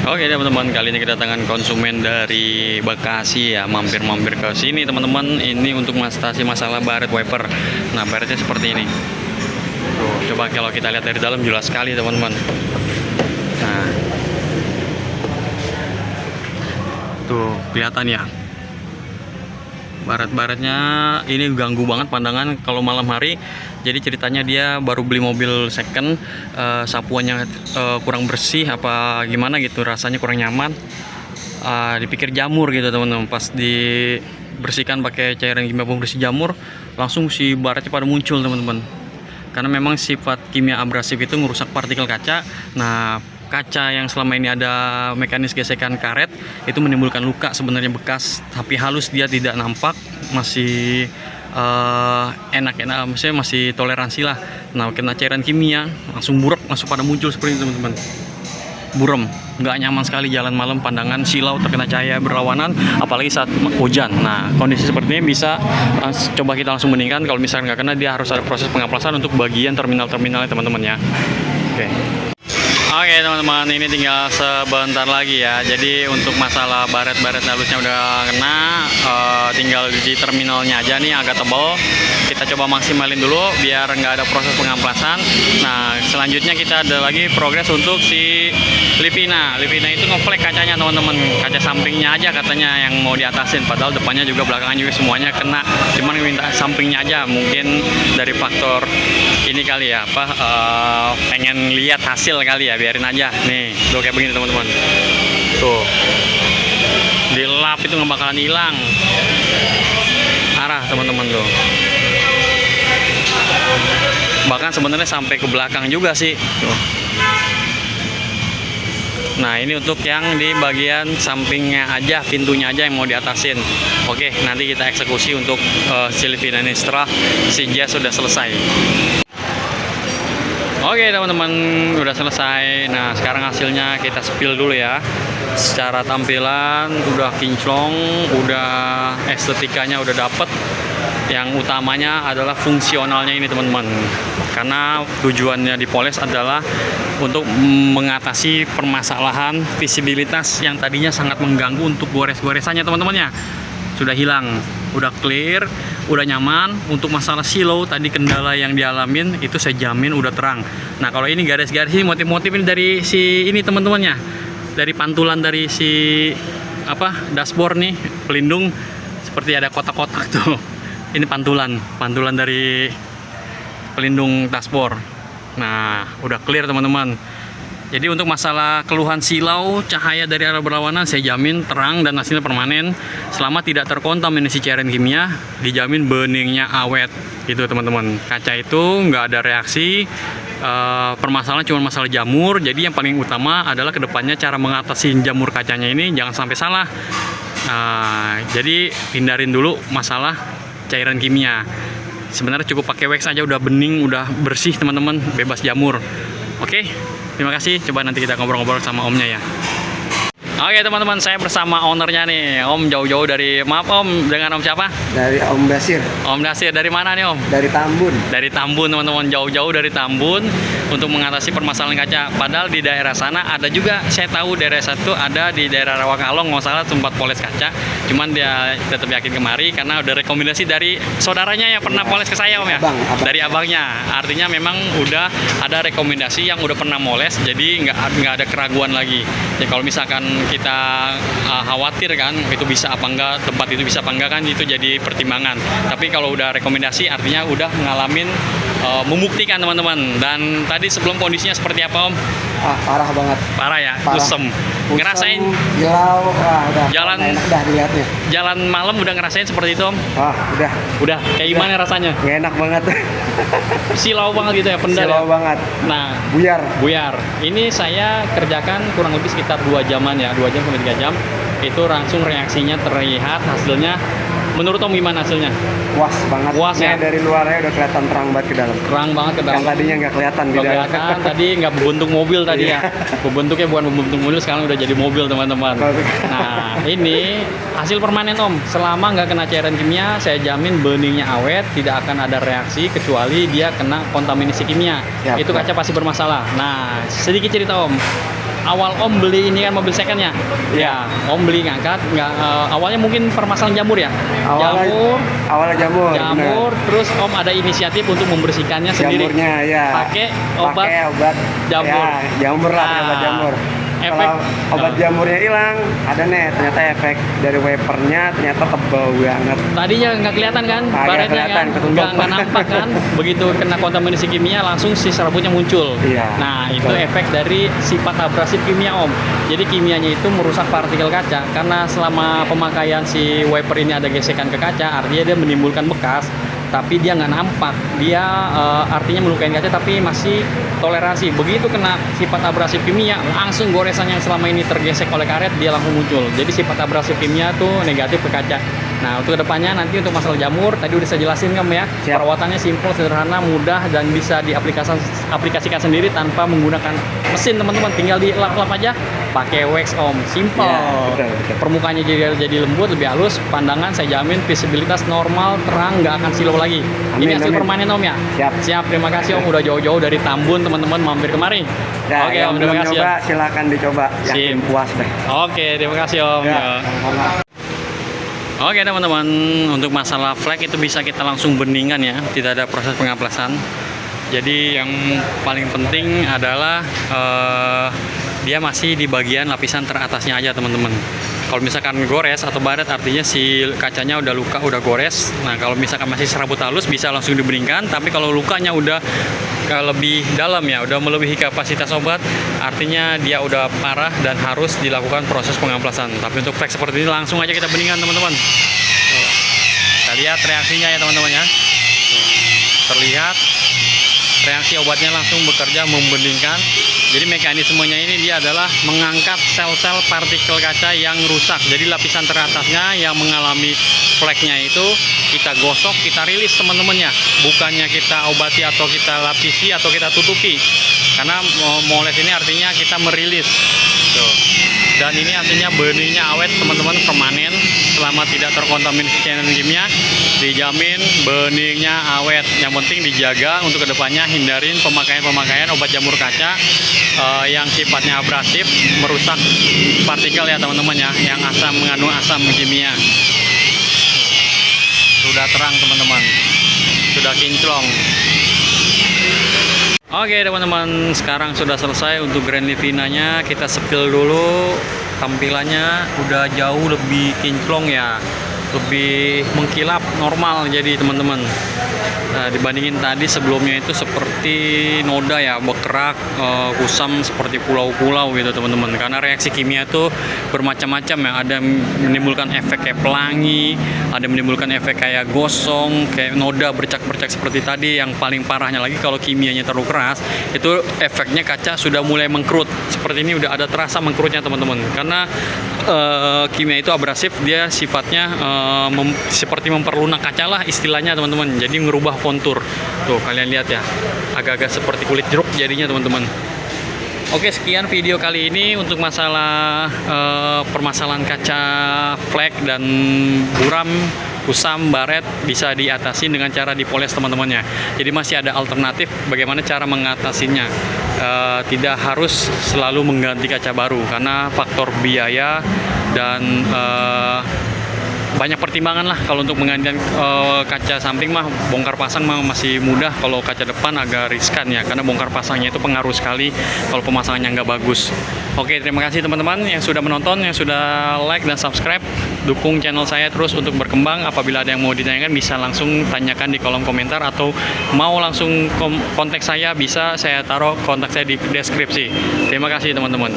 Oke teman-teman, kali ini kedatangan konsumen dari Bekasi ya, mampir-mampir ke sini teman-teman. Ini untuk mengatasi masalah baret wiper. Nah, baretnya seperti ini. Tuh, coba kalau kita lihat dari dalam jelas sekali teman-teman. Nah, tuh kelihatan ya. Baret-baretnya ini ganggu banget pandangan kalau malam hari. Jadi ceritanya dia baru beli mobil second, sapuannya kurang bersih apa gimana gitu, rasanya kurang nyaman. Dipikir jamur gitu teman-teman, pas dibersihkan pakai cairan kimia pembersih jamur, langsung si baretnya pada muncul teman-teman. Karena memang sifat kimia abrasif itu merusak partikel kaca. Nah, kaca yang selama ini ada mekanis gesekan karet itu menimbulkan luka, sebenarnya bekas tapi halus, dia tidak nampak, masih enak-enak, maksudnya masih toleransi lah. Nah, kena cairan kimia langsung buruk, langsung pada muncul seperti itu teman-teman. Burem, nggak nyaman sekali jalan malam, pandangan silau, terkena cahaya berlawanan, apalagi saat hujan. Nah, kondisi seperti ini bisa coba kita langsung beningkan. Kalau misalkan nggak kena, dia harus ada proses pengaplasan untuk bagian terminalnya teman-teman ya. Oke teman-teman, ini tinggal sebentar lagi ya. Jadi untuk masalah baret-baret halusnya udah kena, tinggal di terminalnya aja nih agak tebal. Kita coba maksimalin dulu biar nggak ada proses pengamplasan. Nah, selanjutnya kita ada lagi progres untuk si Livina. Livina itu ngeflek kacanya teman-teman, kaca sampingnya aja katanya yang mau diatasin, padahal depannya juga belakangnya juga semuanya kena. Cuman minta sampingnya aja, mungkin dari faktor ini kali ya, pengen lihat hasil kali ya, biarin aja. Nih, tuh kayak begini teman-teman. Tuh, dilap itu nggak bakalan hilang. Arah teman-teman tuh. Bahkan sebenarnya sampai ke belakang juga sih. Tuh. Nah, ini untuk yang di bagian sampingnya aja, pintunya aja yang mau diatasin. Oke, nanti kita eksekusi untuk si Livina ini setelah si Jazz sudah selesai. Oke teman-teman, udah selesai. Nah, sekarang hasilnya kita spill dulu ya. Secara tampilan udah kinclong, udah estetikanya udah dapet. Yang utamanya adalah fungsionalnya ini teman-teman. Karena tujuannya dipoles adalah untuk mengatasi permasalahan visibilitas yang tadinya sangat mengganggu untuk gores-goresannya teman-teman ya. Sudah hilang, udah clear, udah nyaman. Untuk masalah silau tadi kendala yang dialamin itu saya jamin udah terang. Nah, kalau ini garis-garis ini motif-motif ini dari si ini teman-teman ya, dari pantulan dari si dashboard nih, pelindung seperti ada kotak-kotak tuh. Ini pantulan dari pelindung dashboard. Nah, udah clear teman-teman. Jadi untuk masalah keluhan silau, cahaya dari arah berlawanan, saya jamin terang dan hasilnya permanen. Selama tidak terkontaminasi cairan kimia, dijamin beningnya awet. Gitu teman-teman. Kaca itu nggak ada reaksi. Permasalahan cuma masalah jamur. Jadi yang paling utama adalah kedepannya cara mengatasi jamur kacanya ini jangan sampai salah. Jadi hindarin dulu masalah cairan kimia. Sebenarnya cukup pakai wax aja udah bening, udah bersih teman-teman, bebas jamur. Oke, terima kasih. Coba nanti kita ngobrol-ngobrol sama omnya ya. Oke teman-teman, saya bersama ownernya nih. Om jauh-jauh dari, maaf Om, dengan Om siapa? Dari Om Dasir. Om Dasir, dari mana nih Om? Dari Tambun. Dari Tambun teman-teman, jauh-jauh dari Tambun untuk mengatasi permasalahan kaca. Padahal di daerah sana ada juga, saya tahu daerah satu ada di daerah Rawakalong, nggak salah tempat poles kaca. Cuman dia tetap yakin kemari karena udah rekomendasi dari saudaranya yang pernah poles ke saya Om ya. Abang. Dari abangnya. Artinya memang udah ada rekomendasi yang udah pernah moles, jadi nggak ada keraguan lagi. Ya kalau misalkan kita khawatir kan itu bisa apa enggak, tempat itu bisa apa enggak kan, itu jadi pertimbangan. Tapi kalau udah rekomendasi artinya udah ngalamin, membuktikan teman-teman. Dan tadi sebelum kondisinya seperti apa Om? Parah banget. Parah ya, Parah. kusem. Ngerasain hilau, udah jalan enak dah dilihatnya. Jalan malam udah ngerasain seperti itu Om? Udah Kayak gimana rasanya? nggak enak banget. Silau banget gitu ya, pendar Silau ya? banget. Nah, Buyar. ini saya kerjakan kurang lebih sekitar 2 jaman ya, 2 jam sampai 3 jam. Itu langsung reaksinya terlihat, hasilnya. Menurut Om gimana hasilnya? Puas banget. Puas ya? Dari luarnya udah kelihatan terang banget ke dalam. Terang banget ke dalam. Yang tadinya nggak kelihatan di Nggak dalam. kelihatan, tadi nggak berbentuk mobil tadi ya. Bentuknya bukan berbentuk mobil, sekarang udah jadi mobil teman-teman. Nah, ini hasil permanen Om. Selama nggak kena cairan kimia, saya jamin beningnya awet, tidak akan ada reaksi kecuali dia kena kontaminasi kimia. Yap, itu kaca pasti bermasalah. Nah, sedikit cerita Om. awal Om beli ini kan mobil secondnya. Ya, Om beli ngangkat, nggak awalnya mungkin permasalahan jamur ya. Awalnya jamur. Jamur, terus Om ada inisiatif untuk membersihkannya sendiri. Jamurnya ya. Pakai obat jamur. Ya, jamur lah, Nah, obat jamur. efek Kalau obat jamurnya hilang, ada nih ternyata efek dari wipernya ternyata tebal banget. tadinya nggak kelihatan kan, Nggak baretnya kelihatan, kan, ketutup. nggak nampak kan. Begitu kena kontaminasi kimia langsung si serabutnya muncul. Iya, Nah itu betul. efek dari sifat abrasif kimia Om. Jadi kimianya itu merusak partikel kaca karena selama pemakaian si wiper ini ada gesekan ke kaca, artinya dia menimbulkan bekas. Tapi dia nggak nampak, dia artinya melukain kaca tapi masih toleransi. Begitu kena sifat abrasif kimia, langsung goresan yang selama ini tergesek oleh karet dia langsung muncul. Jadi sifat abrasif kimia tuh negatif ke kaca. Nah untuk kedepannya nanti untuk masalah jamur tadi udah saya jelasin Om ya. Siap. Perawatannya simpel, sederhana, mudah dan bisa diaplikasikan sendiri tanpa menggunakan mesin teman-teman. Tinggal dilap-lap aja pakai wax Om, simple. Ya, betul. Permukaannya jadi lembut, lebih halus. Pandangan saya jamin visibilitas normal, terang, nggak akan silau lagi. Ini Amin, hasil amin. permanen Om ya. Siap. Terima kasih Om udah jauh-jauh dari Tambun teman-teman mampir kemari. Ya, Oke yang Om, belum terima kasih nyoba ya. silakan dicoba. Yakin Sip. puas deh. Oke, terima kasih Om. Ya, Ya. sama-sama. Oke teman-teman, untuk masalah flek itu bisa kita langsung beningan ya, tidak ada proses pengaplasan. Jadi yang paling penting adalah dia masih di bagian lapisan teratasnya aja teman-teman. Kalau misalkan gores atau baret artinya si kacanya udah luka, udah gores. Nah kalau misalkan masih serabut halus bisa langsung diberingkan. Tapi kalau lukanya udah lebih dalam ya, udah melebihi kapasitas obat, artinya dia udah parah dan harus dilakukan proses pengamplasan. Tapi untuk flek seperti ini langsung aja kita beningan teman-teman. Tuh. Kita lihat reaksinya ya teman-teman ya. Tuh. Terlihat reaksi obatnya langsung bekerja membeningkan. Jadi mekanismenya ini dia adalah mengangkat sel-sel partikel kaca yang rusak. Jadi lapisan teratasnya yang mengalami fleknya itu kita gosok, kita rilis teman-temannya. Bukannya kita obati atau kita lapisi atau kita tutupi. Karena moles ini artinya kita merilis. Tuh. Dan ini artinya benihnya awet teman-teman, permanen selama tidak terkontaminasi cairan kimia, dijamin benihnya awet. Yang penting dijaga untuk kedepannya, hindarin pemakaian obat jamur kaca yang sifatnya abrasif, merusak partikel ya teman-teman ya, yang mengandung asam kimia. Sudah terang teman-teman, sudah kinclong. Oke teman-teman, sekarang sudah selesai untuk Grand Livina-nya. Kita sepil dulu. Tampilannya udah jauh lebih kinclong ya, lebih mengkilap normal jadi teman-teman. Nah, dibandingin tadi sebelumnya itu seperti noda ya, berkerak, kusam seperti pulau-pulau gitu teman-teman. Karena reaksi kimia itu bermacam-macam ya, ada menimbulkan efek kayak pelangi, ada menimbulkan efek kayak gosong, kayak noda bercak-bercak seperti tadi. Yang paling parahnya lagi kalau kimianya terlalu keras, itu efeknya kaca sudah mulai mengkerut. Seperti ini udah ada terasa mengkerutnya teman-teman. Karena kimia itu abrasif, dia sifatnya seperti memperlunak kaca lah istilahnya teman-teman. Jadi merubah kontur. Tuh kalian lihat ya, agak-agak seperti kulit jeruk jadinya teman-teman. Oke, sekian video kali ini untuk masalah permasalahan kaca flek dan buram, kusam, baret bisa diatasi dengan cara dipoles teman-temannya. Jadi masih ada alternatif bagaimana cara mengatasinya. Tidak harus selalu mengganti kaca baru karena faktor biaya dan banyak pertimbangan lah. Kalau untuk menggantikan kaca samping mah bongkar pasang mah masih mudah. Kalau kaca depan agak riskan ya, karena bongkar pasangnya itu pengaruh sekali kalau pemasangannya nggak bagus. Oke, terima kasih teman-teman yang sudah menonton, yang sudah like dan subscribe. Dukung channel saya terus untuk berkembang. Apabila ada yang mau ditanyakan bisa langsung tanyakan di kolom komentar, atau mau langsung kontak saya bisa saya taruh kontak saya di deskripsi. Terima kasih teman-teman.